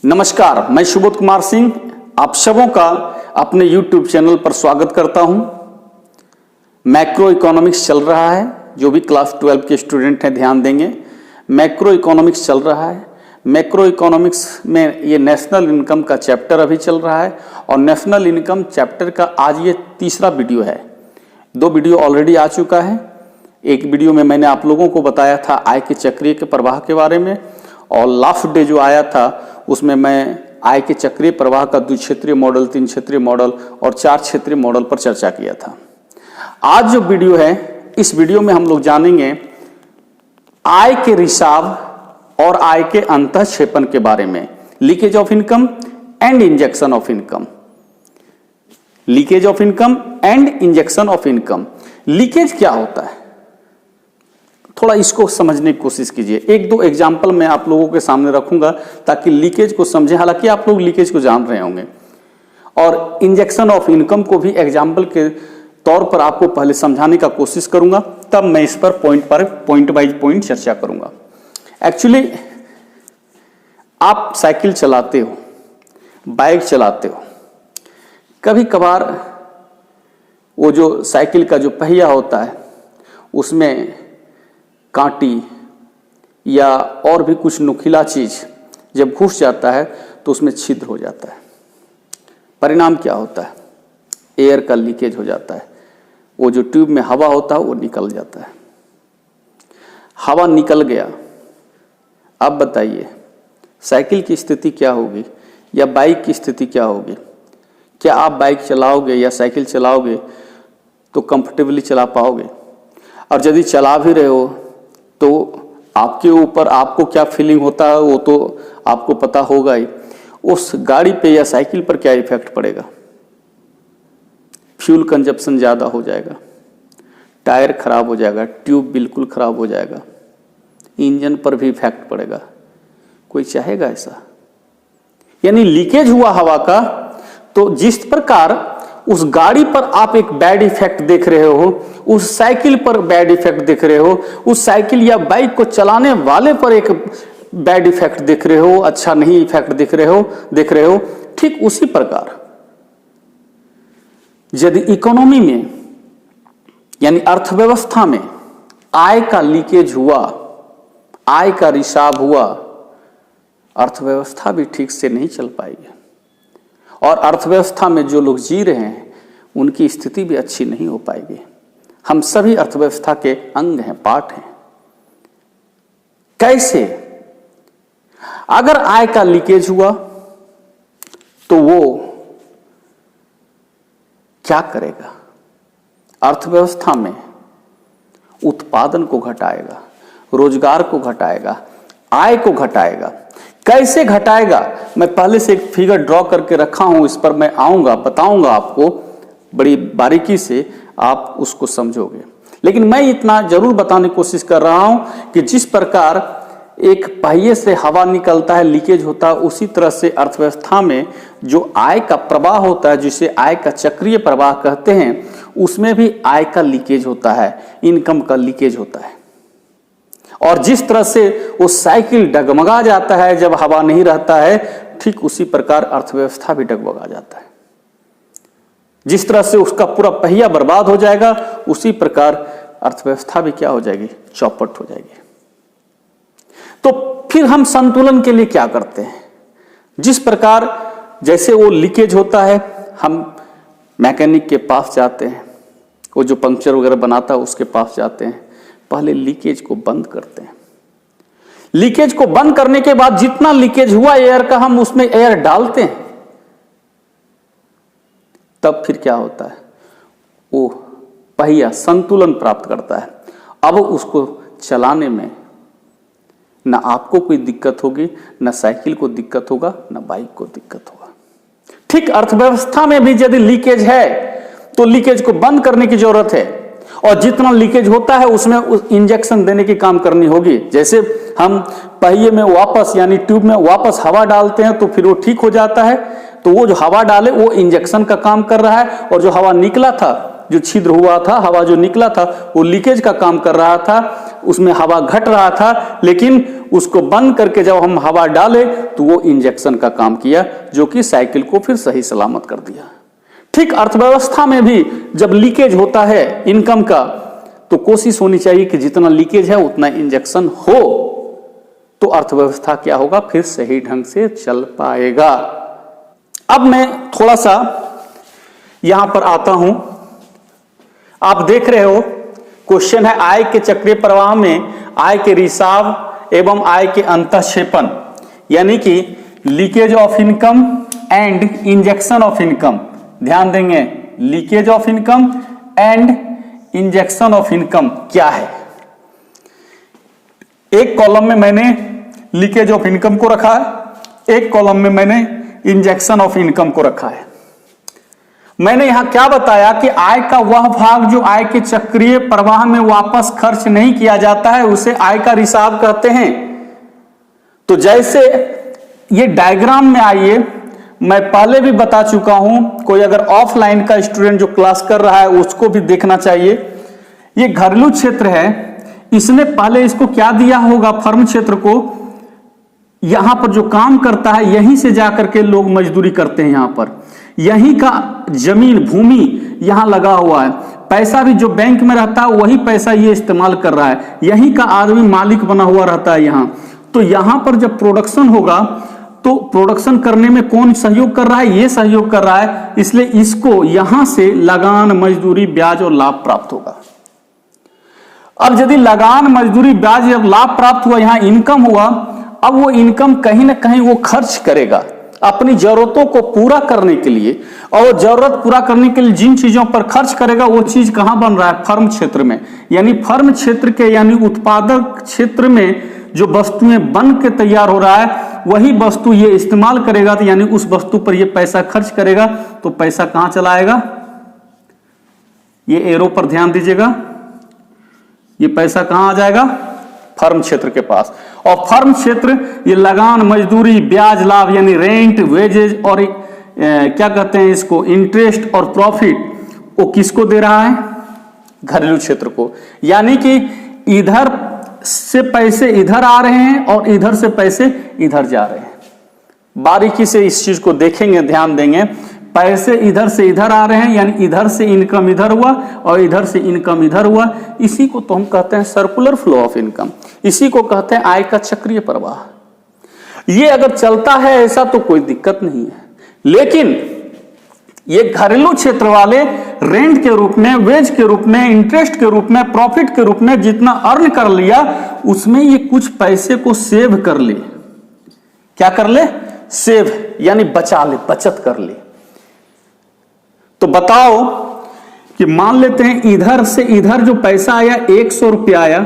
नमस्कार, मैं सुबोध कुमार सिंह आप सबों का अपने YouTube चैनल पर स्वागत करता हूं। मैक्रो इकोनॉमिक्स चल रहा है, जो भी क्लास 12 के स्टूडेंट हैं ध्यान देंगे। मैक्रो इकोनॉमिक्स चल रहा है। मैक्रो इकोनॉमिक्स में ये नेशनल इनकम का चैप्टर अभी चल रहा है और नेशनल इनकम चैप्टर का आज ये तीसरा वीडियो है। 2 वीडियो ऑलरेडी आ चुका है। एक वीडियो में मैंने आप लोगों को बताया था आय के चक्रीय के प्रवाह के बारे में, और लास्ट डे जो आया था उसमें मैं आय के चक्रीय प्रवाह का 2 क्षेत्रीय मॉडल, 3 क्षेत्रीय मॉडल और 4 क्षेत्रीय मॉडल पर चर्चा किया था। आज जो वीडियो है, इस वीडियो में हम लोग जानेंगे आय के रिसाव और आय के अंतःक्षेपण के बारे में। Leakage of income and injection of income. Leakage of income and injection of income. Leakage क्या होता है, थोड़ा इसको समझने की कोशिश कीजिए। 1-2 एग्जाम्पल मैं आप लोगों के सामने रखूंगा ताकि लीकेज को समझें। हालांकि आप लोग लीकेज को जान रहे होंगे, और इंजेक्शन ऑफ इनकम को भी एग्जाम्पल के तौर पर आपको पहले समझाने का कोशिश करूंगा, तब मैं इस पर पॉइंट बाय पॉइंट चर्चा करूंगा। एक्चुअली आप साइकिल चलाते हो, बाइक चलाते हो, कभी कभार वो जो साइकिल का जो पहिया होता है उसमें कांटी या और भी कुछ नुकीला चीज जब घुस जाता है तो उसमें छिद्र हो जाता है। परिणाम क्या होता है? एयर का लीकेज हो जाता है। वो जो ट्यूब में हवा होता है वो निकल जाता है। हवा निकल गया, अब बताइए साइकिल की स्थिति क्या होगी या बाइक की स्थिति क्या होगी? क्या आप बाइक चलाओगे या साइकिल चलाओगे तो कंफर्टेबली चला पाओगे? और यदि चला भी रहे हो तो आपके ऊपर आपको क्या फीलिंग होता है वो तो आपको पता होगा ही। उस गाड़ी पे या साइकिल पर क्या इफेक्ट पड़ेगा? फ्यूल कंजप्शन ज़्यादा हो जाएगा, टायर खराब हो जाएगा, ट्यूब बिल्कुल खराब हो जाएगा, इंजन पर भी इफेक्ट पड़ेगा। कोई चाहेगा ऐसा? यानी लीकेज हुआ हवा का, तो जिस प्रकार उस गाड़ी पर आप एक बैड इफेक्ट देख रहे हो, उस साइकिल पर बैड इफेक्ट देख रहे हो, उस साइकिल या बाइक को चलाने वाले पर एक बैड इफेक्ट देख रहे हो, अच्छा नहीं इफेक्ट देख रहे हो, ठीक उसी प्रकार यदि इकोनॉमी में यानी अर्थव्यवस्था में आय का लीकेज हुआ, आय का रिसाव हुआ, अर्थव्यवस्था भी ठीक से नहीं चल पाएगी। और अर्थव्यवस्था में जो लोग जी रहे हैं उनकी स्थिति भी अच्छी नहीं हो पाएगी। हम सभी अर्थव्यवस्था के अंग हैं, पार्ट हैं। कैसे? अगर आय का लीकेज हुआ तो वो क्या करेगा? अर्थव्यवस्था में उत्पादन को घटाएगा, रोजगार को घटाएगा, आय को घटाएगा। कैसे घटाएगा? मैं पहले से एक फिगर ड्रॉ करके रखा हूं, इस पर मैं आऊंगा, बताऊंगा आपको बड़ी बारीकी से, आप उसको समझोगे। लेकिन मैं इतना जरूर बताने की कोशिश कर रहा हूं कि जिस प्रकार एक पहिए से हवा निकलता है, लीकेज होता है, उसी तरह से अर्थव्यवस्था में जो आय का प्रवाह होता है, जिसे आय का चक्रीय प्रवाह कहते हैं, उसमें भी आय का लीकेज होता है, इनकम का लीकेज होता है। और जिस तरह से वो साइकिल डगमगा जाता है जब हवा नहीं रहता है, ठीक उसी प्रकार अर्थव्यवस्था भी डगमगा जाता है। जिस तरह से उसका पूरा पहिया बर्बाद हो जाएगा, उसी प्रकार अर्थव्यवस्था भी क्या हो जाएगी? चौपट हो जाएगी। तो फिर हम संतुलन के लिए क्या करते हैं? जिस प्रकार जैसे वो लीकेज होता है, हम मैकेनिक के पास जाते हैं, वो जो पंक्चर वगैरह बनाता है उसके पास जाते हैं, पहले लीकेज को बंद करते हैं। लीकेज को बंद करने के बाद जितना लीकेज हुआ एयर का, हम उसमें एयर डालते हैं। तब फिर क्या होता है? वो पहिया संतुलन प्राप्त करता है। अब उसको चलाने में ना आपको कोई दिक्कत होगी, ना साइकिल को दिक्कत होगा, ना बाइक को दिक्कत होगा। ठीक अर्थव्यवस्था में भी यदि लीकेज है तो लीकेज को बंद करने की जरूरत है, और जितना लीकेज होता है उसमें इंजेक्शन देने की काम करनी होगी। जैसे हम पहिए में वापस यानी ट्यूब में वापस हवा डालते हैं तो फिर वो ठीक हो जाता है, तो वो जो हवा डाले वो इंजेक्शन का काम कर रहा है, और जो हवा निकला था जो छिद्र हुआ था, हवा जो निकला था, वो लीकेज का काम कर रहा था, उसमें हवा घट रहा था, लेकिन उसको बंद करके जब हम हवा डाले तो वो इंजेक्शन का काम किया, जो कि साइकिल को फिर सही सलामत कर दिया। ठीक अर्थव्यवस्था में भी जब लीकेज होता है इनकम का, तो कोशिश होनी चाहिए कि जितना लीकेज है उतना इंजेक्शन हो, तो अर्थव्यवस्था क्या होगा, फिर सही ढंग से चल पाएगा। अब मैं थोड़ा सा यहां पर आता हूं। आप देख रहे हो क्वेश्चन है, आय के चक्रीय प्रवाह में आय के रिसाव एवं आय के अंतःक्षेपण, यानी कि leakage of income and injection of income. ध्यान देंगे, leakage of income and injection of income क्या है। एक कॉलम में मैंने लीकेज ऑफ इनकम को रखा है, एक कॉलम में मैंने इंजेक्शन ऑफ इनकम को रखा है। मैंने यहां क्या बताया कि आय का वह भाग जो आय के चक्रीय प्रवाह में वापस खर्च नहीं किया जाता है, उसे आय का रिसाव कहते हैं। तो जैसे ये डायग्राम में आइए, मैं पहले भी बता चुका हूं, कोई अगर ऑफलाइन का स्टूडेंट जो क्लास कर रहा है उसको भी देखना चाहिए। ये घरेलू क्षेत्र है, इसने पहले इसको क्या दिया होगा, फर्म क्षेत्र को। यहां पर जो काम करता है यहीं से जाकर के लोग मजदूरी करते हैं, यहां पर यहीं का जमीन भूमि यहां लगा हुआ है, पैसा भी जो बैंक में रहता है वही पैसा ये इस्तेमाल कर रहा है, यहीं का आदमी मालिक बना हुआ रहता है यहां। तो यहां पर जब प्रोडक्शन होगा तो प्रोडक्शन करने में कौन सहयोग कर रहा है, ये सहयोग कर रहा है, इसलिए इसको यहां से लगान, मजदूरी, ब्याज और लाभ प्राप्त होगा। अब यदि लगान, मजदूरी, ब्याज और लाभ प्राप्त हुआ, यहां इनकम हुआ, अब वो इनकम कहीं ना कहीं वो खर्च करेगा अपनी जरूरतों को पूरा करने के लिए, और जरूरत पूरा करने के लिए जिन चीजों पर खर्च करेगा वो चीज कहां बन रहा है, फर्म क्षेत्र में। यानी फर्म क्षेत्र के, यानी उत्पादक क्षेत्र में जो वस्तुएं बन के तैयार हो रहा है वही वस्तु ये इस्तेमाल करेगा, तो यानी उस वस्तु पर ये पैसा खर्च करेगा, तो पैसा कहां चला आएगा, ये एरो पर ध्यान दीजिएगा, ये पैसा कहां आ जाएगा, फर्म क्षेत्र के पास। और फर्म क्षेत्र ये लगान, मजदूरी, ब्याज, लाभ यानी रेंट, वेजेज और क्या कहते हैं इसको, इंटरेस्ट और प्रॉफिट, वो किसको दे रहा है, घरेलू क्षेत्र को। यानी कि इधर से पैसे इधर आ रहे हैं और इधर से पैसे इधर जा रहे हैं। बारीकी से इस चीज को देखेंगे, ध्यान देंगे, पैसे इधर से इधर आ रहे हैं, यानी इधर से इनकम इधर हुआ और इधर से इनकम इधर हुआ। इसी को तो हम कहते हैं सर्कुलर फ्लो ऑफ इनकम, इसी को कहते हैं आय का चक्रीय प्रवाह। ये अगर चलता है ऐसा तो कोई दिक्कत नहीं है, लेकिन ये घरेलू क्षेत्र वाले रेंट के रूप में, वेज के रूप में, इंटरेस्ट के रूप में, प्रॉफिट के रूप में जितना अर्न कर लिया उसमें ये कुछ पैसे को सेव कर ले। क्या कर ले, सेव, यानी बचा ले, बचत कर ले। तो बताओ कि मान लेते हैं इधर से इधर जो पैसा आया 100 रुपया आया,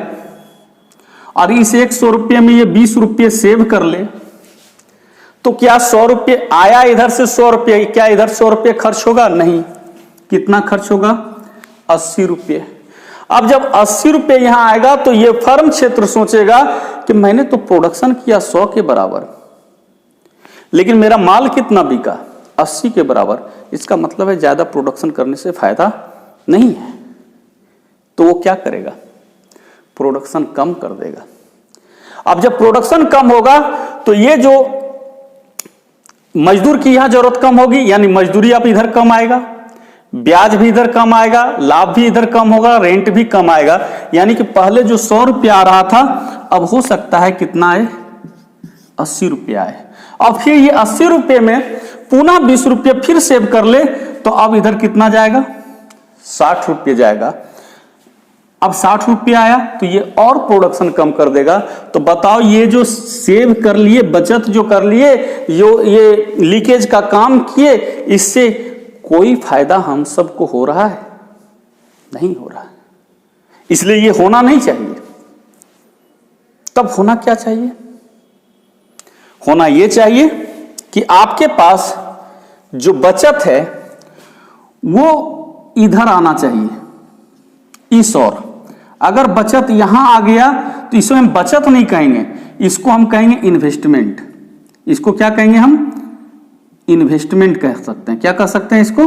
और इस 100 रुपये में ये 20 रुपये सेव कर ले, तो क्या 100 रुपये आया इधर से 100 रुपये, क्या इधर 100 रुपये खर्च होगा, नहीं। कितना खर्च होगा, 80 रुपये। अब जब 80 रुपये यहां आएगा तो ये फर्म क्षेत्र सोचेगा कि मैंने तो प्रोडक्शन किया 100 के बराबर, लेकिन मेरा माल कितना बिका, 80 के बराबर। इसका मतलब है ज्यादा प्रोडक्शन करने से फायदा नहीं है, तो वो क्या करेगा, प्रोडक्शन कम कर देगा। अब जब प्रोडक्शन कम होगा तो ये जो मजदूर की यहां जरूरत कम होगी, यानी मजदूरी अब इधर कम आएगा, ब्याज भी इधर कम आएगा, लाभ भी इधर कम होगा, रेंट भी कम आएगा। यानी कि पहले जो 100 रुपया आ रहा था अब हो सकता है कितना आए, 80 रुपया आए। अब फिर ये 80 रुपये में पुनः 20 रुपये फिर सेव कर ले, तो अब इधर कितना जाएगा, 60 रुपये जाएगा। अब 60 रुपये आया तो ये और प्रोडक्शन कम कर देगा। तो बताओ ये जो सेव कर लिए, बचत जो कर लिए, जो ये लीकेज का काम किए, इससे कोई फायदा हम सबको हो रहा है, नहीं हो रहा है। इसलिए ये होना नहीं चाहिए। तब होना क्या चाहिए, होना ये चाहिए कि आपके पास जो बचत है वो इधर आना चाहिए, इस ओर। अगर बचत यहां आ गया तो इसको हम बचत नहीं कहेंगे, इसको हम कहेंगे इन्वेस्टमेंट। इसको क्या कहेंगे हम, इन्वेस्टमेंट कह सकते हैं। क्या कह सकते हैं इसको,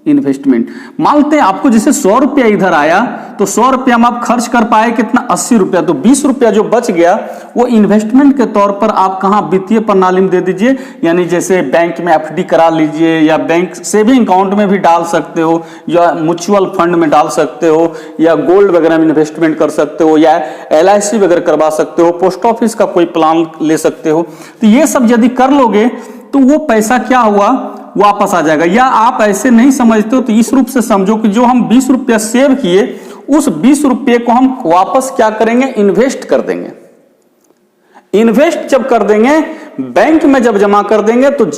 इन्वेस्टमेंट। मानते हैं आपको जैसे 100 रुपया इधर आया तो 100 रुपया में आप खर्च कर पाए कितना, 80 रुपया, तो 20 रुपया जो बच गया वो इन्वेस्टमेंट के तौर पर आप कहाँ, वित्तीय प्रणाली में दे दीजिए। यानी जैसे बैंक में एफडी करा लीजिए, या बैंक सेविंग अकाउंट में भी डाल सकते हो, या म्यूचुअल फंड में डाल सकते हो, या गोल्ड वगैरह में इन्वेस्टमेंट कर सकते हो, या LIC वगैरह करवा सकते हो, पोस्ट ऑफिस का कोई प्लान ले सकते हो। तो ये सब यदि कर लोगे तो वो पैसा क्या हुआ, वापस आ जाएगा। या आप ऐसे नहीं समझते हो तो इस रूप से समझो कि जो हम 20 रुपया सेव किए उस 20 रुपये को हम वापस क्या करेंगे, इन्वेस्ट कर देंगे। इन्वेस्ट जब कर देंगे, बैंक में जब जमा कर देंगे, तो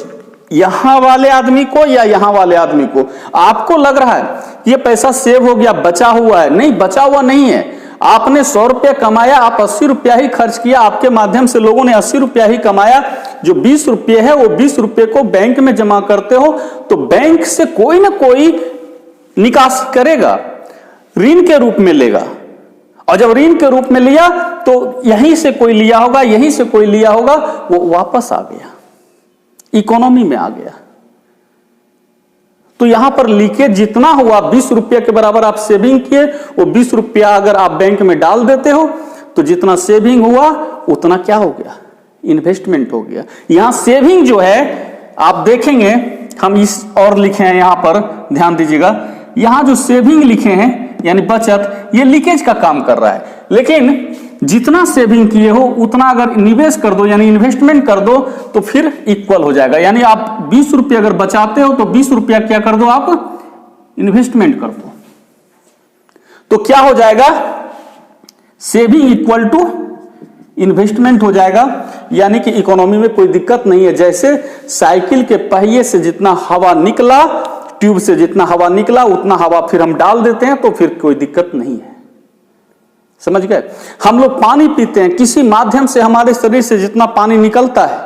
यहां वाले आदमी को या यहां वाले आदमी को, आपको लग रहा है कि ये पैसा सेव हो गया, बचा हुआ है, नहीं, बचा हुआ नहीं है। आपने 100 रुपया कमाया, आप 80 रुपया ही खर्च किया, आपके माध्यम से लोगों ने 80 रुपया ही कमाया। जो 20 रुपये है वो 20 रुपये को बैंक में जमा करते हो तो बैंक से कोई ना कोई निकासी करेगा, ऋण के रूप में लेगा, और जब ऋण के रूप में लिया तो यहीं से कोई लिया होगा, यहीं से कोई लिया होगा, वो वापस आ गया, इकोनॉमी में आ गया। तो यहां पर लीकेज जितना हुआ, 20 रुपये के बराबर आप सेविंग किए, वो 20 रुपया अगर आप बैंक में डाल देते हो तो जितना सेविंग हुआ उतना क्या हो गया, इन्वेस्टमेंट हो गया। यहां सेविंग जो है आप देखेंगे, हम इस और लिखे हैं यहां पर, ध्यान दीजिएगा, यहां जो सेविंग लिखे हैं यानी बचत, ये लीकेज का काम कर रहा है। लेकिन जितना सेविंग किए हो उतना अगर निवेश कर दो यानी इन्वेस्टमेंट कर दो तो फिर इक्वल हो जाएगा। यानी आप 20 रुपये अगर बचाते हो तो 20 रुपया क्या कर दो, आप इन्वेस्टमेंट कर दो, तो क्या हो जाएगा, सेविंग इक्वल टू इन्वेस्टमेंट हो जाएगा। यानी कि इकोनॉमी में कोई दिक्कत नहीं है। जैसे साइकिल के पहिए से जितना हवा निकला, ट्यूब से जितना हवा निकला उतना हवा फिर हम डाल देते हैं तो फिर कोई दिक्कत नहीं है। समझ गए? हम लोग पानी पीते हैं, किसी माध्यम से हमारे शरीर से जितना पानी निकलता है,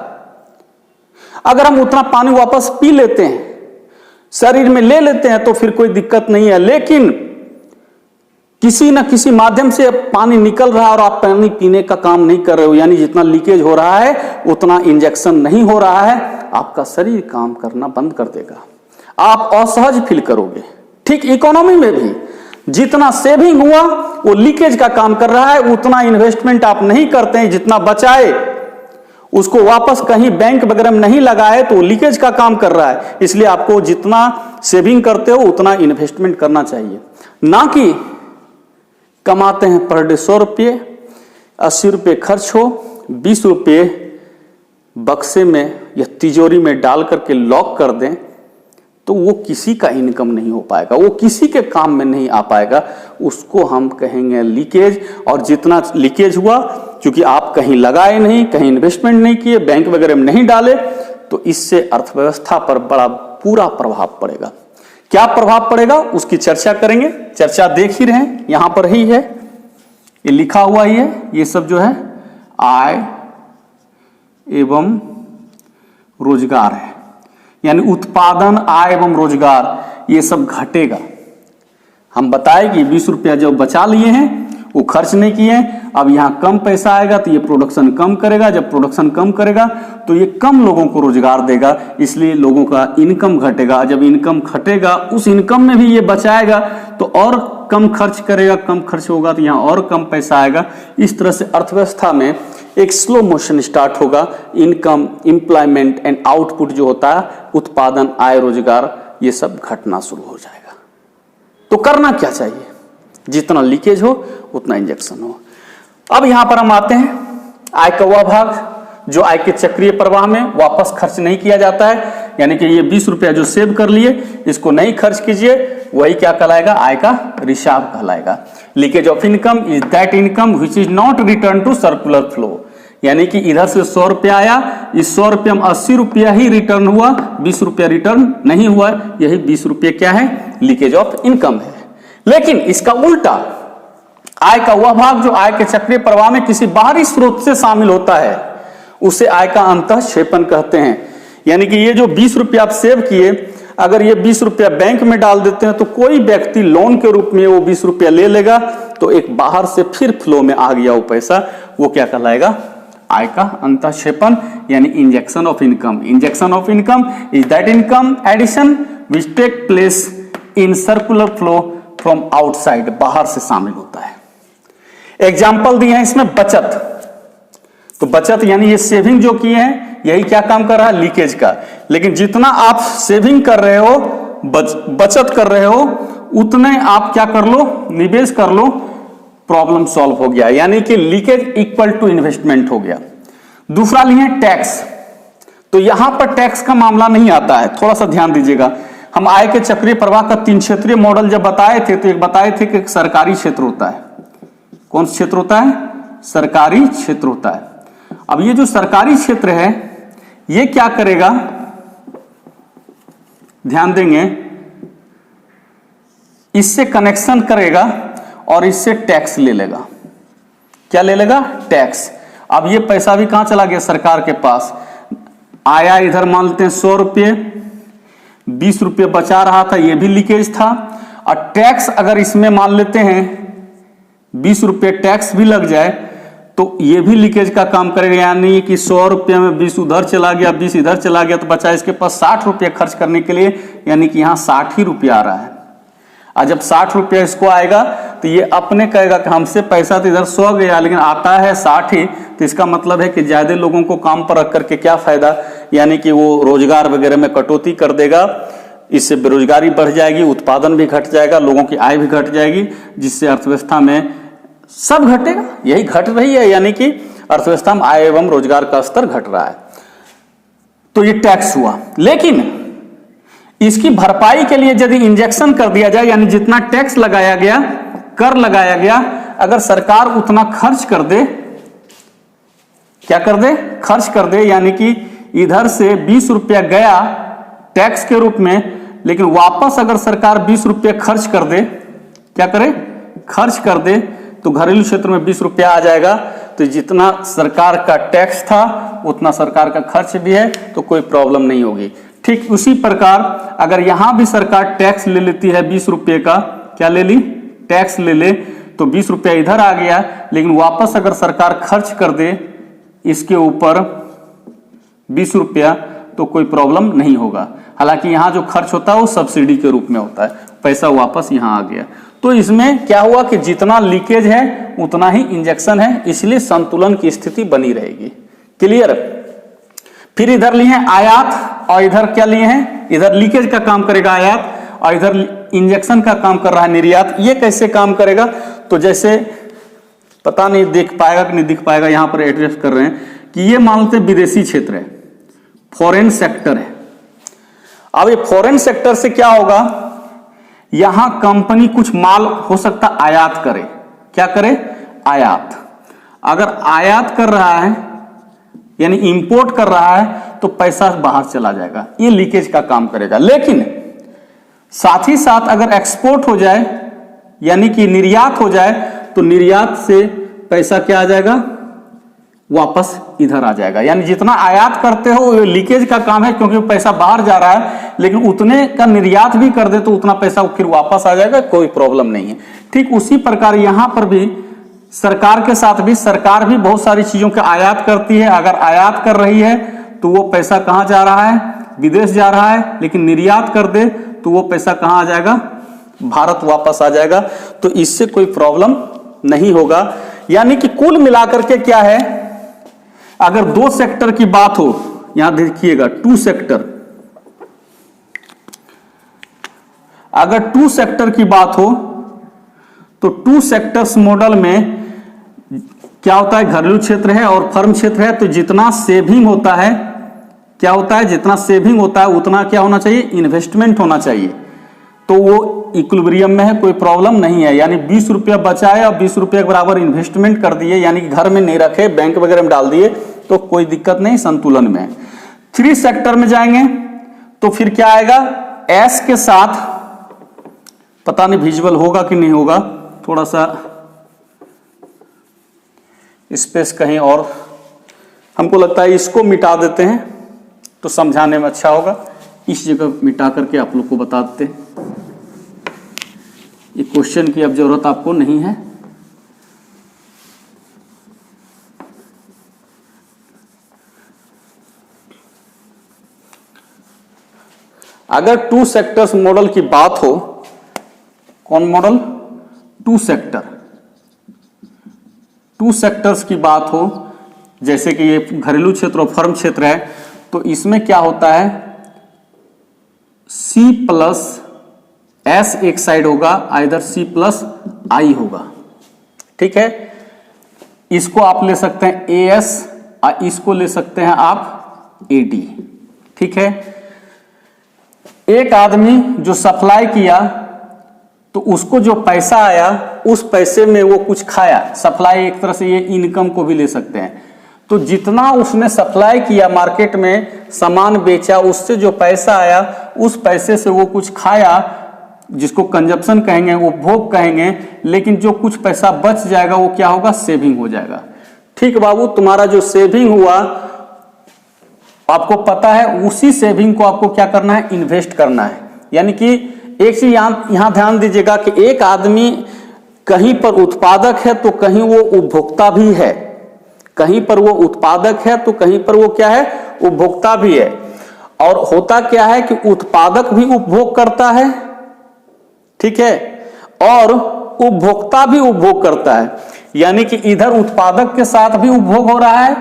अगर हम उतना पानी वापस पी लेते हैं, शरीर में ले लेते हैं तो फिर कोई दिक्कत नहीं है। लेकिन किसी न किसी माध्यम से पानी निकल रहा है और आप पानी पीने का काम नहीं कर रहे हो, यानी जितना लीकेज हो रहा है उतना इंजेक्शन नहीं हो रहा है, आपका शरीर काम करना बंद कर देगा, आप असहज फील करोगे। ठीक इकोनॉमी में भी जितना सेविंग हुआ वो लीकेज का काम कर रहा है, उतना इन्वेस्टमेंट आप नहीं करते हैं, जितना बचाए उसको वापस कहीं बैंक वगैरह में नहीं लगाए तो लीकेज का काम कर रहा है। इसलिए आपको जितना सेविंग करते हो उतना इन्वेस्टमेंट करना चाहिए, ना कि कमाते हैं पर डे 100 रुपये, 80 रुपये खर्च हो, 20 रुपये बक्से में या तिजोरी में डाल करके लॉक कर दें तो वो किसी का इनकम नहीं हो पाएगा, वो किसी के काम में नहीं आ पाएगा, उसको हम कहेंगे लीकेज। और जितना लीकेज हुआ, क्योंकि आप कहीं लगाए नहीं, कहीं इन्वेस्टमेंट नहीं किए, बैंक वगैरह में नहीं डाले, तो इससे अर्थव्यवस्था पर बड़ा पूरा प्रभाव पड़ेगा। क्या प्रभाव पड़ेगा उसकी चर्चा करेंगे, चर्चा देख ही रहे हैं, यहां पर ही है, ये लिखा हुआ ही है, ये सब जो है आय एवं रोजगार है, यानी उत्पादन, आय एवं रोजगार, ये सब घटेगा। हम बताए कि 20 रुपया जो बचा लिए हैं वो खर्च नहीं किए हैं, अब यहां कम पैसा आएगा तो ये प्रोडक्शन कम करेगा, जब प्रोडक्शन कम करेगा तो ये कम लोगों को रोजगार देगा, इसलिए लोगों का इनकम घटेगा। जब इनकम घटेगा उस इनकम में भी ये बचाएगा तो और कम खर्च करेगा, कम खर्च होगा तो यहाँ और कम पैसा आएगा। इस तरह से अर्थव्यवस्था में एक स्लो मोशन स्टार्ट होगा। इनकम, एम्प्लॉयमेंट एंड आउटपुट जो होता है, उत्पादन, आय, रोजगार, ये सब घटना शुरू हो जाएगा। तो करना क्या चाहिए, जितना लीकेज हो उतना इंजेक्शन हो। अब यहां पर हम आते हैं आय का वह भाग जो आय के चक्रीय प्रवाह में वापस खर्च नहीं किया जाता है, यानी कि ये 20 रुपया जो सेव कर लिए इसको नहीं खर्च कीजिए, वही क्या कहलाएगा, आय का रिसाव कहलाएगा। Leakage of income is that income which is not return to circular flow, यानी कि इधर से 100 रुपया आया, इस 100 रुपया में 80 रुपया ही रिटर्न हुआ, 20 रुपया रिटर्न नहीं हुआ, यही 20 रुपये क्या है, लीकेज ऑफ इनकम है। लेकिन इसका उल्टा आय का वह भाग जो आय के चक्रीय प्रवाह में किसी बाहरी स्रोत से शामिल होता है उसे आय का अंतःक्षेपण कहते हैं। यानी कि ये जो 20 रुपया आप सेव किए, अगर ये 20 रुपया बैंक में डाल देते हैं तो कोई व्यक्ति लोन के रूप में वो 20 रुपया ले लेगा, तो एक बाहर से फिर फ्लो में आ गया वो पैसा, वो क्या कहलाएगा, आय का अंतःक्षेपण, यानी injection of income. Injection of income is that income addition which take place in circular flow from outside, बाहर से शामिल होता है। एग्जाम्पल दिए हैं इसमें बचत, तो बचत यानी ये सेविंग जो किए हैं यही क्या काम कर रहा है, लीकेज का। लेकिन जितना आप सेविंग कर रहे हो, बचत कर रहे हो, उतने आप क्या कर लो, निवेश कर लो, प्रॉब्लम सॉल्व हो गया, यानी कि लीकेज इक्वल टू इन्वेस्टमेंट हो गया। दूसरा लिए टैक्स, तो यहां पर टैक्स का मामला नहीं आता है, थोड़ा सा ध्यान दीजिएगा। हम आय के चक्रीय प्रवाह का 3 क्षेत्रीय मॉडल जब बताए थे, तो एक बताए थे कि एक सरकारी क्षेत्र होता है। कौन सा क्षेत्र होता है, सरकारी क्षेत्र होता है। अब ये जो सरकारी क्षेत्र है ये क्या करेगा, ध्यान देंगे, इससे कनेक्शन करेगा और इससे टैक्स ले लेगा। क्या ले लेगा, टैक्स। अब ये पैसा भी कहां चला गया, सरकार के पास आया, इधर मान लेते हैं 100 रुपये, 20 रुपये बचा रहा था, ये भी लीकेज था। और टैक्स अगर इसमें मान लेते हैं 20 रुपये टैक्स भी लग जाए तो ये भी लीकेज का काम करेगा, यानी कि 100 रुपये में 20 उधर चला गया, 20 इधर चला गया, तो बचा इसके पास 60 रुपये खर्च करने के लिए, यानी कि यहाँ 60 ही रुपया आ रहा है। और जब 60 रुपया इसको आएगा तो ये अपने कहेगा कि हमसे पैसा तो इधर 100 गया लेकिन आता है 60 ही, तो इसका मतलब है कि ज्यादा लोगों को काम पर रख करके क्या फायदा, यानी कि वो रोजगार वगैरह में कटौती कर देगा, इससे बेरोजगारी बढ़ जाएगी, उत्पादन भी घट जाएगा, लोगों की आय भी घट जाएगी, जिससे अर्थव्यवस्था में सब घटेगा, यही घट रही है, यानी कि अर्थव्यवस्था में आय एवं रोजगार का स्तर घट रहा है। तो ये टैक्स हुआ। लेकिन इसकी भरपाई के लिए यदि इंजेक्शन कर दिया जाए, यानी जितना टैक्स लगाया गया, कर लगाया गया, अगर सरकार उतना खर्च कर दे, क्या कर दे, खर्च कर दे, यानी कि इधर से 20 रुपया गया टैक्स के रूप में, लेकिन वापस अगर सरकार 20 रुपये खर्च कर दे, क्या करे, खर्च कर दे, तो घरेलू क्षेत्र में 20 रुपया आ जाएगा। तो जितना सरकार का टैक्स था उतना सरकार का खर्च भी है, तो कोई प्रॉब्लम नहीं होगी। ठीक उसी प्रकार अगर यहां भी सरकार टैक्स ले लेती है 20 रुपये का, क्या ले ली, टैक्स ले ले, तो 20 रुपया इधर आ गया, लेकिन वापस अगर सरकार खर्च कर दे इसके ऊपर 20 रुपया, तो कोई प्रॉब्लम नहीं होगा। हालांकि यहां जो खर्च होता है वो सब्सिडी के रूप में होता है, पैसा वापस यहां आ गया। तो इसमें क्या हुआ कि जितना लीकेज है उतना ही इंजेक्शन है, इसलिए संतुलन की स्थिति बनी रहेगी। क्लियर। फिर इधर लिए हैं आयात, और इधर क्या लिए हैं, इधर लीकेज का काम करेगा आयात, और इधर इंजेक्शन का काम कर रहा है निर्यात। ये कैसे काम करेगा, तो जैसे पता नहीं देख पाएगा कि नहीं दिख पाएगा, यहां पर एड्रेस कर रहे हैं कि ये मान लेते विदेशी क्षेत्र है, फॉरेन सेक्टर है। अब ये फॉरेन सेक्टर से क्या होगा, यहां कंपनी कुछ माल हो सकता आयात करे, क्या करे, आयात। अगर आयात कर रहा है यानी इंपोर्ट कर रहा है तो पैसा बाहर चला जाएगा, ये लीकेज का काम करेगा। लेकिन साथ ही साथ अगर एक्सपोर्ट हो जाए यानी कि निर्यात हो जाए, तो निर्यात से पैसा क्या आ जाएगा, वापस इधर आ जाएगा। यानी जितना आयात करते हो ये लीकेज का काम है, क्योंकि पैसा बाहर जा रहा है, लेकिन उतने का निर्यात भी कर दे तो उतना पैसा फिर वापस आ जाएगा, कोई प्रॉब्लम नहीं है। ठीक उसी प्रकार यहां पर भी सरकार के साथ भी, सरकार भी बहुत सारी चीजों का आयात करती है। अगर आयात कर रही है तो वो पैसा कहां जा रहा है, विदेश जा रहा है, लेकिन निर्यात कर दे तो वो पैसा कहां आ जाएगा, भारत वापस आ जाएगा। तो इससे कोई प्रॉब्लम नहीं होगा। यानी कि कुल मिलाकर के क्या है, अगर 2 सेक्टर की बात हो, यहां देखिएगा 2 सेक्टर, अगर 2 सेक्टर की बात हो तो 2 सेक्टर्स मॉडल में क्या होता है, घरेलू क्षेत्र है और फर्म क्षेत्र है, तो जितना सेविंग होता है, क्या होता है, जितना सेविंग होता है उतना क्या होना चाहिए, इन्वेस्टमेंट होना चाहिए। तो वो इक्विलिब्रियम में है, कोई प्रॉब्लम नहीं है। यानी 20 रुपया बचाए और 20 रुपये के बराबर इन्वेस्टमेंट कर दिए, यानी कि घर में नहीं रखे, बैंक वगैरह में डाल दिए, तो कोई दिक्कत नहीं, संतुलन में है। 3 सेक्टर में जाएंगे तो फिर क्या आएगा, एस के साथ, पता नहीं विजुअल होगा कि नहीं होगा, थोड़ा सा स्पेस कहीं और, हमको लगता है इसको मिटा देते हैं तो समझाने में अच्छा होगा। इस जगह मिटा करके आप लोग को बता देते हैं, ये क्वेश्चन की अब जरूरत आपको नहीं है। अगर 2 सेक्टर्स मॉडल की बात हो कौन model? Two sector. Two sectors की बात हो, जैसे कि ये घरेलू क्षेत्र और फर्म क्षेत्र है, तो इसमें क्या होता है, C प्लस S एक साइड होगा, आइदर C प्लस I होगा। ठीक है, इसको आप ले सकते हैं AS और इसको ले सकते हैं आप AD। ठीक है, एक आदमी जो सप्लाई किया तो उसको जो पैसा आया उस पैसे में वो कुछ खाया, सप्लाई एक तरह से ये इनकम को भी ले सकते हैं। तो जितना उसने सप्लाई किया, मार्केट में सामान बेचा, उससे जो पैसा आया उस पैसे से वो कुछ खाया, जिसको कंजप्शन कहेंगे, उपभोग कहेंगे, लेकिन जो कुछ पैसा बच जाएगा वो क्या होगा, सेविंग हो जाएगा। ठीक बाबू, तुम्हारा जो सेविंग हुआ आपको पता है, उसी सेविंग को आपको क्या करना है, इन्वेस्ट करना है। यानी कि एक चीज यहां ध्यान दीजिएगा कि एक आदमी कहीं पर उत्पादक है तो कहीं वो उपभोक्ता भी है, कहीं पर वो उत्पादक है तो कहीं पर वो क्या है, उपभोक्ता भी है। और होता क्या है कि उत्पादक भी उपभोग करता है, ठीक है, और उपभोक्ता भी उपभोग करता है। यानी कि इधर उत्पादक के साथ भी उपभोग हो रहा है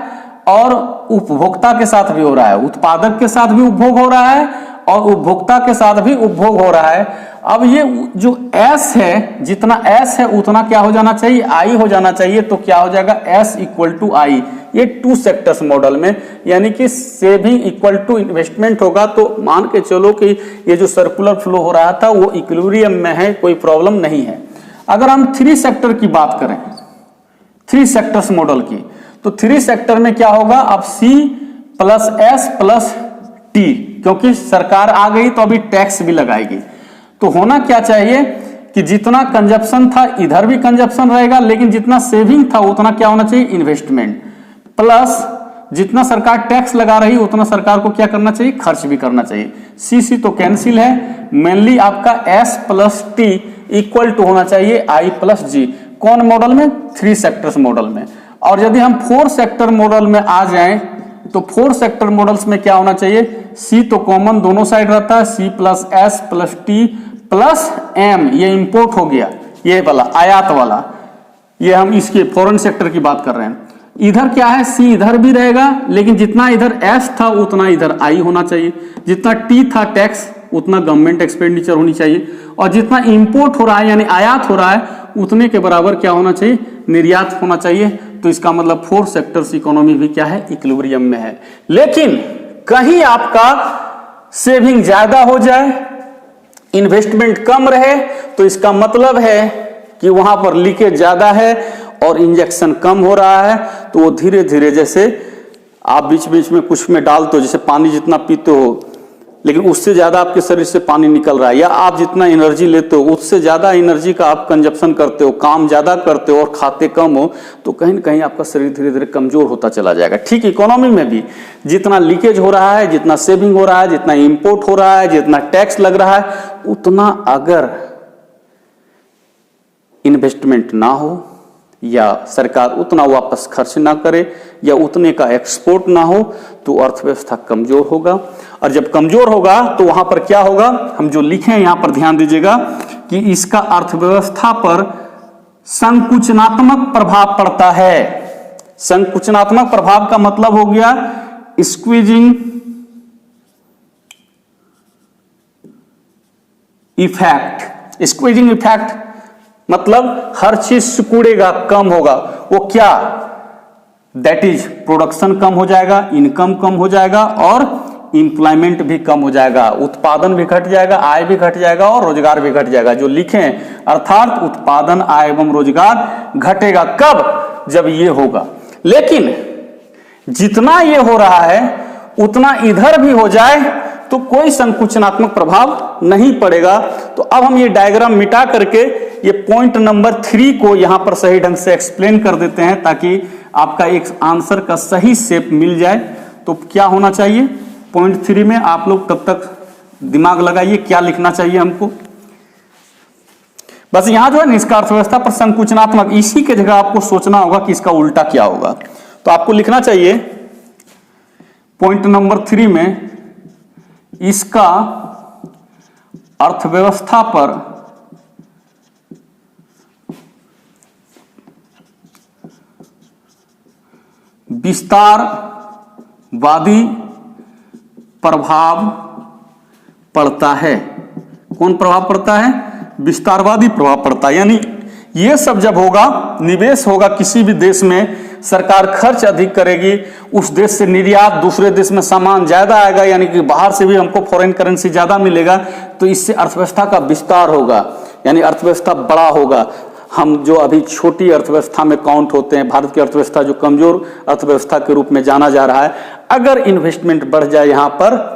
और उपभोक्ता के साथ भी हो रहा है, उत्पादक के साथ भी उपभोग हो रहा है और उपभोक्ता के साथ भी उपभोग हो रहा है। अब ये जो S है, जितना S है उतना क्या हो जाना चाहिए, I हो जाना चाहिए। तो क्या हो जाएगा, S इक्वल टू I, ये टू सेक्टर्स मॉडल में, यानी कि सेविंग इक्वल टू इन्वेस्टमेंट होगा। तो मान के चलो कि ये जो सर्कुलर फ्लो हो रहा था वो इक्विलिब्रियम में है, कोई प्रॉब्लम नहीं है। अगर हम थ्री सेक्टर की बात करें, थ्री सेक्टर्स मॉडल की, तो थ्री सेक्टर में क्या होगा, अब C plus S plus T, क्योंकि सरकार आ गई तो अभी टैक्स भी लगाएगी। तो होना क्या चाहिए कि जितना कंजप्शन था इधर भी कंजप्शन रहेगा, लेकिन जितना सेविंग था उतना क्या होना चाहिए, इन्वेस्टमेंट, प्लस जितना सरकार टैक्स लगा रही उतना सरकार को क्या करना चाहिए, खर्च भी करना चाहिए। C तो कैंसिल है, मेनली आपका S plus T equal to होना चाहिए I प्लस G। कौन मॉडल में, थ्री सेक्टर्स मॉडल में। और यदि हम फोर सेक्टर मॉडल में आ जाएं तो फोर सेक्टर मॉडल्स में क्या होना चाहिए, C तो कॉमन दोनों साइड रहता है, C plus S plus T plus M, ये इंपोर्ट हो गया, ये वाला आयात वाला, ये हम इसके फॉरेन सेक्टर की बात कर रहे हैं। इधर क्या है, C इधर भी रहेगा, लेकिन जितना इधर S था उतना इधर I होना चाहिए, जितना T था टैक्स उतना गवर्नमेंट एक्सपेंडिचर होनी चाहिए, और जितना इंपोर्ट हो रहा है यानी आयात हो रहा है उतने के बराबर क्या होना चाहिए, निर्यात होना चाहिए। तो इसका मतलब फोर सेक्टर्स इकोनॉमी भी क्या है, इक्विलिब्रियम में है। लेकिन कहीं आपका सेविंग ज्यादा हो जाए, इन्वेस्टमेंट कम रहे, तो इसका मतलब है कि वहां पर लीकेज ज्यादा है और इंजेक्शन कम हो रहा है। तो वो धीरे धीरे, जैसे आप बीच बीच में कुछ में डालते हो, जैसे पानी जितना पीते हो लेकिन उससे ज्यादा आपके शरीर से पानी निकल रहा है, या आप जितना एनर्जी लेते हो उससे ज्यादा एनर्जी का आप कंजप्शन करते हो, काम ज्यादा करते हो और खाते कम हो, तो कहीं ना कहीं आपका शरीर धीरे धीरे कमजोर होता चला जाएगा। ठीक इकोनॉमी में भी जितना लीकेज हो रहा है, जितना सेविंग हो रहा है, जितना इंपोर्ट हो रहा है, जितना टैक्स लग रहा है, उतना अगर इन्वेस्टमेंट ना हो या सरकार उतना वापस खर्च ना करे या उतने का एक्सपोर्ट ना हो, तो अर्थव्यवस्था कमजोर होगा। और जब कमजोर होगा तो वहां पर क्या होगा, हम जो लिखे हैं यहां पर ध्यान दीजिएगा कि इसका अर्थव्यवस्था पर संकुचनात्मक प्रभाव पड़ता है। संकुचनात्मक प्रभाव का मतलब हो गया स्क्वीजिंग इफेक्ट। स्क्वीजिंग इफेक्ट मतलब हर चीज सिकुड़ेगा, कम होगा। वो क्या, दैट इज प्रोडक्शन कम हो जाएगा, इनकम कम हो जाएगा और इंप्लॉयमेंट भी कम हो जाएगा, उत्पादन भी घट जाएगा, आय भी घट जाएगा और रोजगार भी घट जाएगा। जो लिखे हैं, अर्थात उत्पादन, आय एवं रोजगार घटेगा। कब, जब ये होगा। लेकिन जितना ये हो रहा है उतना इधर भी हो जाए तो कोई संकुचनात्मक प्रभाव नहीं पड़ेगा। तो अब हम ये डायग्राम मिटा करके ये पॉइंट नंबर 3 को यहां पर सही ढंग से एक्सप्लेन कर देते हैं, ताकि आपका एक आंसर का सही शेप मिल जाए। तो क्या होना चाहिए पॉइंट 3 में, आप लोग तब तक दिमाग लगाइए क्या लिखना चाहिए हमको। बस यहां जो है निष्क्रिय अर्थव्यवस्था पर संकुचनात्मक, इसी के जगह आपको सोचना होगा कि इसका उल्टा क्या होगा। तो आपको लिखना चाहिए पॉइंट नंबर 3 में, इसका अर्थव्यवस्था पर विस्तारवादी प्रभाव पड़ता है। कौन प्रभाव पड़ता है? विस्तारवादी प्रभाव पड़ता है। यानी ये सब जब होगा, निवेश होगा किसी भी देश में, सरकार खर्च अधिक करेगी, उस देश से निर्यात, दूसरे देश में सामान ज्यादा आएगा, यानी कि बाहर से भी हमको फॉरेन करेंसी ज्यादा मिलेगा, तो इससे अर्थव्यवस्था का विस्तार होगा, यानी अर्थव्यवस्था बड़ा होगा। हम जो अभी छोटी अर्थव्यवस्था में काउंट होते हैं, भारत की अर्थव्यवस्था जो कमजोर अर्थव्यवस्था के रूप में जाना जा रहा है, अगर इन्वेस्टमेंट बढ़ जाए यहाँ पर,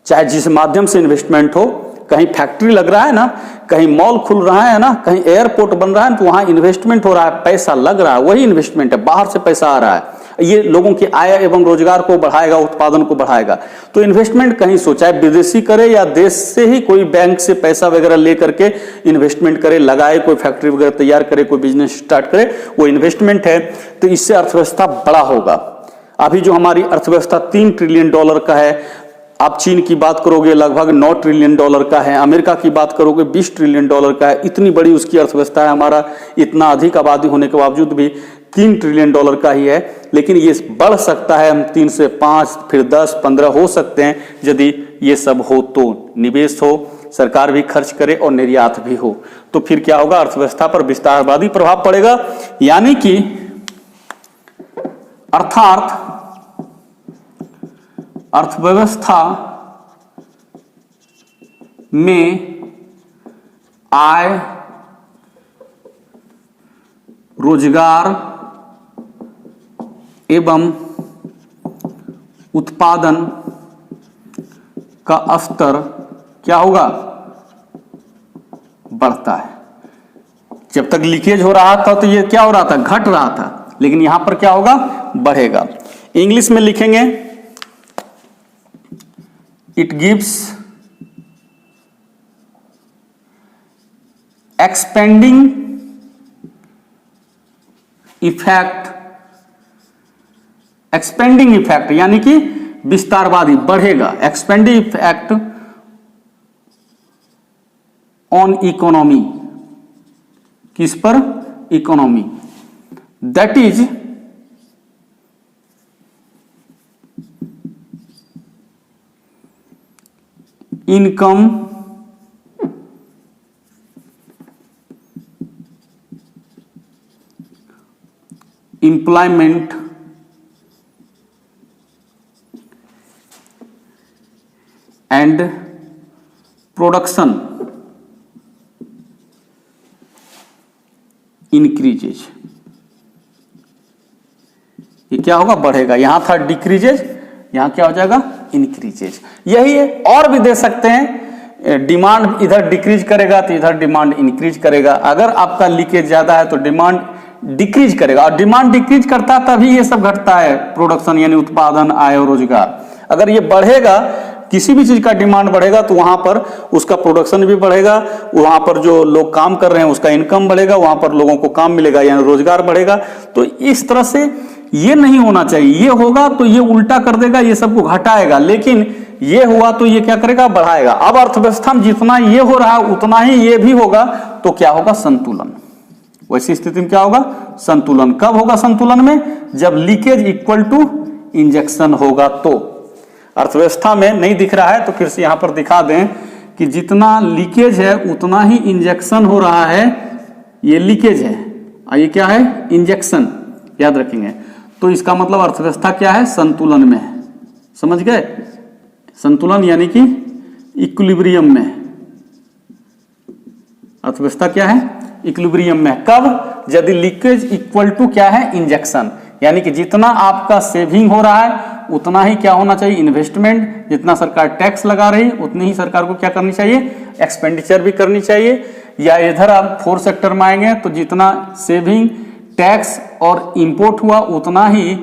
चाहे जिस माध्यम से इन्वेस्टमेंट हो, कहीं फैक्ट्री लग रहा है ना, कहीं मॉल खुल रहा है ना, कहीं एयरपोर्ट बन रहा है, तो वहां इन्वेस्टमेंट हो रहा है, पैसा लग रहा है, वही इन्वेस्टमेंट है, बाहर से पैसा आ रहा है, ये लोगों की आय एवं रोजगार को बढ़ाएगा, उत्पादन को बढ़ाएगा। तो इन्वेस्टमेंट कहीं सोचा है, विदेशी करे या देश से ही कोई बैंक से पैसा वगैरह लेकर के इन्वेस्टमेंट करे, लगाए, कोई फैक्ट्री वगैरह तैयार करे, कोई बिजनेस स्टार्ट करे, वो इन्वेस्टमेंट है, तो इससे अर्थव्यवस्था बड़ा होगा। अभी जो हमारी अर्थव्यवस्था $3 ट्रिलियन का है, आप चीन की बात करोगे लगभग $9 ट्रिलियन का है, अमेरिका की बात करोगे $20 ट्रिलियन का है, इतनी बड़ी उसकी अर्थव्यवस्था है। हमारा इतना अधिक आबादी होने के बावजूद भी $3 ट्रिलियन का ही है, लेकिन ये बढ़ सकता है, हम 3 से 5, फिर 10, 15 हो सकते हैं, यदि ये सब हो तो, निवेश हो, सरकार भी खर्च करे और निर्यात भी हो, तो फिर क्या होगा? अर्थव्यवस्था पर विस्तारवादी प्रभाव पड़ेगा। यानी कि अर्थात अर्थव्यवस्था में आय, रोजगार एवं उत्पादन का स्तर क्या होगा? बढ़ता है। जब तक लीकेज हो रहा था तो ये क्या हो रहा था? घट रहा था, लेकिन यहां पर क्या होगा? बढ़ेगा। इंग्लिश में लिखेंगे, it gives expanding effect यानी कि विस्तारवादी, बढ़ेगा, एक्सपेंडिंग इफेक्ट ऑन इकोनॉमी, किस पर? Economy, that is income employment and production increases. ये क्या होगा? बढ़ेगा। यहां था डिक्रीजेज, यहां क्या हो जाएगा? इंक्रीजेज। यही है, और भी दे सकते हैं, डिमांड इधर डिक्रीज करेगा तो इधर डिमांड इंक्रीज करेगा। अगर आपका लीकेज ज्यादा है तो डिमांड डिक्रीज करेगा, और डिमांड डिक्रीज करता है तभी ये सब घटता है, प्रोडक्शन यानी उत्पादन, आय और रोजगार। अगर ये बढ़ेगा, किसी भी चीज का डिमांड बढ़ेगा तो वहां पर उसका प्रोडक्शन भी बढ़ेगा, वहां पर जो लोग काम कर रहे हैं उसका इनकम बढ़ेगा, वहां पर लोगों को काम मिलेगा, यानी रोजगार बढ़ेगा। तो इस तरह से ये नहीं होना चाहिए। ये होगा तो ये उल्टा कर देगा, ये सबको घटाएगा, लेकिन ये हुआ तो ये क्या करेगा? बढ़ाएगा। अब अर्थव्यवस्था में जितना ये हो रहा है उतना ही ये भी होगा, तो क्या होगा? संतुलन। वैसी स्थिति में क्या होगा? संतुलन। कब होगा संतुलन में? जब लीकेज इक्वल टू इंजेक्शन होगा। तो अर्थव्यवस्था में नहीं दिख रहा है तो फिर से यहां पर दिखा दें कि जितना लीकेज है उतना ही इंजेक्शन हो रहा है। ये लीकेज है और ये क्या है? इंजेक्शन, याद रखेंगे। तो इसका मतलब अर्थव्यवस्था क्या है? संतुलन में है। समझ गए? संतुलन यानी कि इक्विलिब्रियम में। अर्थव्यवस्था क्या है? इक्विलिब्रियम में। कब? यदि लीकेज इक्वल टू क्या है? इंजेक्शन, यानी कि जितना आपका सेविंग हो रहा है उतना ही क्या होना चाहिए? इन्वेस्टमेंट। जितना सरकार टैक्स लगा रही है उतनी ही सरकार को क्या करनी चाहिए? एक्सपेंडिचर भी करनी चाहिए। या इधर आप 4 सेक्टर में आएंगे तो जितना सेविंग, टैक्स और इंपोर्ट हुआ उतना ही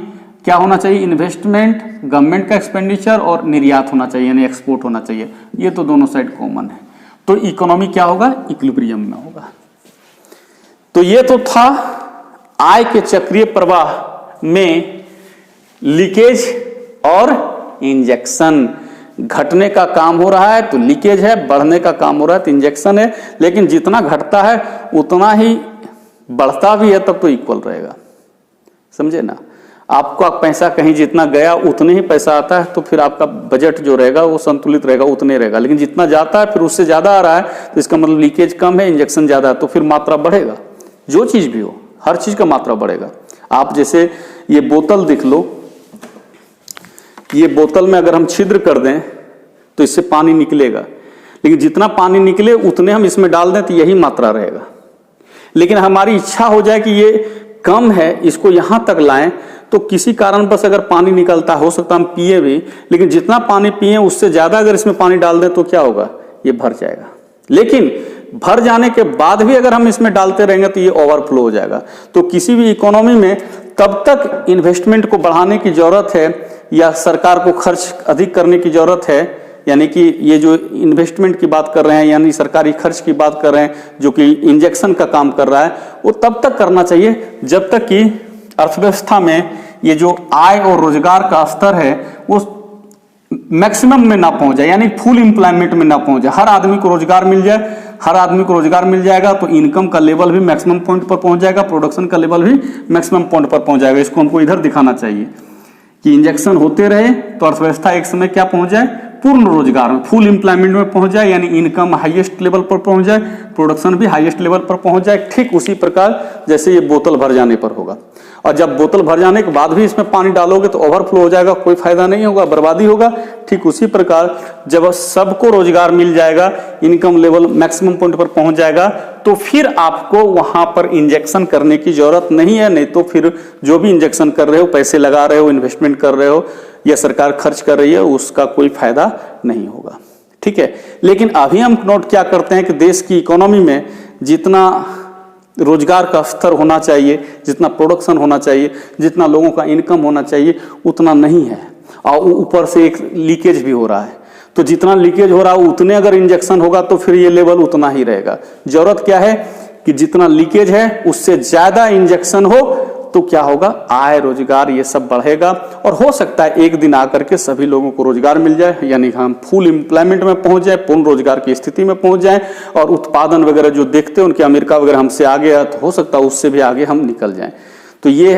क्या होना चाहिए? इन्वेस्टमेंट, गवर्नमेंट का एक्सपेंडिचर और निर्यात होना चाहिए, यानी एक्सपोर्ट होना चाहिए। ये तो दोनों साइड कॉमन है। तो इकोनॉमी क्या होगा? इक्विलिब्रियम में होगा। तो ये तो था आय के चक्रीय प्रवाह में लीकेज और इंजेक्शन। घटने का काम हो रहा है तो लीकेज है, बढ़ने का काम हो रहा है तो इंजेक्शन है। लेकिन जितना घटता है उतना ही बढ़ता भी है, तब तो इक्वल रहेगा। समझे ना? आपका पैसा कहीं जितना गया उतने ही पैसा आता है, तो फिर आपका बजट जो रहेगा वो संतुलित रहेगा, उतने रहेगा। लेकिन जितना जाता है फिर उससे ज़्यादा आ रहा है, तो इसका मतलब लीकेज कम है, इंजेक्शन ज़्यादा है, तो फिर मात्रा बढ़ेगा। जो चीज़ भी हो, हर चीज़ का मात्रा बढ़ेगा। आप जैसे ये बोतल देख लो, ये बोतल में अगर हम छिद्र कर दें तो इससे पानी निकलेगा, लेकिन जितना पानी निकले उतने हम इसमें डाल दें तो यही मात्रा रहेगा। लेकिन हमारी इच्छा हो जाए कि ये कम है, इसको यहाँ तक लाएं, तो किसी कारणवश अगर पानी निकलता, हो सकता हम पिए भी, लेकिन जितना पानी पिए उससे ज़्यादा अगर इसमें पानी डाल दें तो क्या होगा, ये भर जाएगा। लेकिन भर जाने के बाद भी अगर हम इसमें डालते रहेंगे तो ये ओवरफ्लो हो जाएगा। तो किसी भी इकोनॉमी में तब तक इन्वेस्टमेंट को बढ़ाने की ज़रूरत है या सरकार को खर्च अधिक करने की ज़रूरत है, यानी कि ये जो इन्वेस्टमेंट की बात कर रहे हैं, यानी सरकारी खर्च की बात कर रहे हैं, जो कि इंजेक्शन का काम कर रहा है, वो तब तक करना चाहिए जब तक कि अर्थव्यवस्था में ये जो आय और रोजगार का स्तर है वो मैक्सिमम में ना पहुंच जाए, यानी फुल एम्प्लॉयमेंट में ना पहुंच जाए। हर आदमी को रोजगार मिल जाए, हर आदमी को रोजगार मिल जाएगा तो इनकम का लेवल भी मैक्सिमम पॉइंट पर पहुंच जाएगा, प्रोडक्शन का लेवल भी मैक्सिमम पॉइंट पर पहुंच जाएगा। इसको हमको इधर दिखाना चाहिए कि इंजेक्शन होते रहे तो अर्थव्यवस्था एक समय क्या पहुंच जाए, पूर्ण रोजगार में, फुल एम्प्लॉयमेंट में पहुंच जाए, यानी इनकम हाईएस्ट लेवल पर पहुंच जाए, प्रोडक्शन भी हाईएस्ट लेवल पर पहुंच जाए। ठीक उसी प्रकार जैसे ये बोतल भर जाने पर होगा। और जब बोतल भर जाने के बाद भी इसमें पानी डालोगे तो ओवरफ्लो हो जाएगा, कोई फायदा नहीं होगा, बर्बादी होगा। ठीक उसी प्रकार जब सबको रोजगार मिल जाएगा, इनकम लेवल मैक्सिमम पॉइंट पर पहुंच जाएगा, तो फिर आपको वहां पर इंजेक्शन करने की जरूरत नहीं है। नहीं तो फिर जो भी इंजेक्शन कर रहे हो, पैसे लगा रहे हो, इन्वेस्टमेंट कर रहे हो या सरकार खर्च कर रही है, उसका कोई फायदा नहीं होगा। ठीक है, लेकिन अभी हम नोट क्या करते हैं कि देश की इकोनॉमी में जितना रोजगार का स्तर होना चाहिए, जितना प्रोडक्शन होना चाहिए, जितना लोगों का इनकम होना चाहिए, उतना नहीं है, और ऊपर से एक लीकेज भी हो रहा है। तो जितना लीकेज हो रहा है उतने अगर इंजेक्शन होगा तो फिर ये लेवल उतना ही रहेगा। जरूरत क्या है कि जितना लीकेज है उससे ज्यादा इंजेक्शन हो तो क्या होगा, आय रोजगार ये सब बढ़ेगा, और हो सकता है एक दिन आकर के सभी लोगों को रोजगार मिल जाए, यानी हम फुल एम्प्लॉयमेंट में पहुंच जाए, पूर्ण रोजगार की स्थिति में पहुंच जाए, और उत्पादन वगैरह जो देखते हैं उनके अमेरिका वगैरह हमसे आगे है, तो हो सकता है उससे भी आगे हम निकल जाएं। तो ये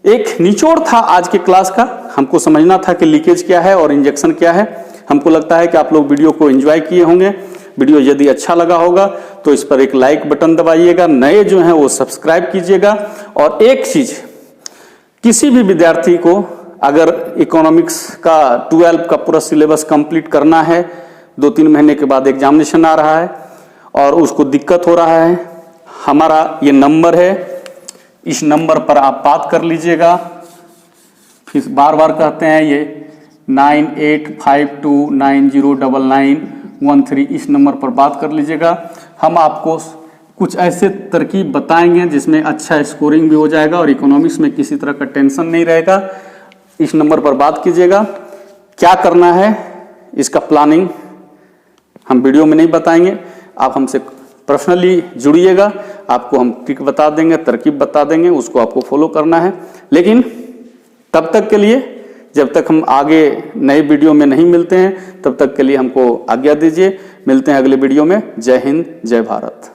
एक निचोड़ था आज के क्लास का। हमको समझना था कि लीकेज क्या है और इंजेक्शन क्या है। हमको लगता है कि आप लोग वीडियो को एंजॉय किए होंगे। वीडियो यदि अच्छा लगा होगा तो इस पर एक लाइक बटन दबाइएगा, नए जो हैं वो सब्सक्राइब कीजिएगा। और एक चीज, किसी भी विद्यार्थी को अगर इकोनॉमिक्स का 12 का पूरा सिलेबस कंप्लीट करना है, 2-3 महीने के बाद एग्जामिनेशन आ रहा है और उसको दिक्कत हो रहा है, हमारा ये नंबर है, इस नंबर पर आप बात कर लीजिएगा। फिर बार बार कहते हैं ये 9852909913, इस नंबर पर बात कर लीजिएगा। हम आपको कुछ ऐसे तरकीब बताएंगे जिसमें अच्छा स्कोरिंग भी हो जाएगा और इकोनॉमिक्स में किसी तरह का टेंशन नहीं रहेगा। इस नंबर पर बात कीजिएगा। क्या करना है इसका प्लानिंग हम वीडियो में नहीं बताएंगे, आप हमसे पर्सनली जुड़िएगा, आपको हम ट्रिक बता देंगे, तरकीब बता देंगे, उसको आपको फॉलो करना है। लेकिन तब तक के लिए, जब तक हम आगे नए वीडियो में नहीं मिलते हैं, तब तक के लिए हमको आज्ञा दीजिए। मिलते हैं अगले वीडियो में। जय हिंद, जय भारत।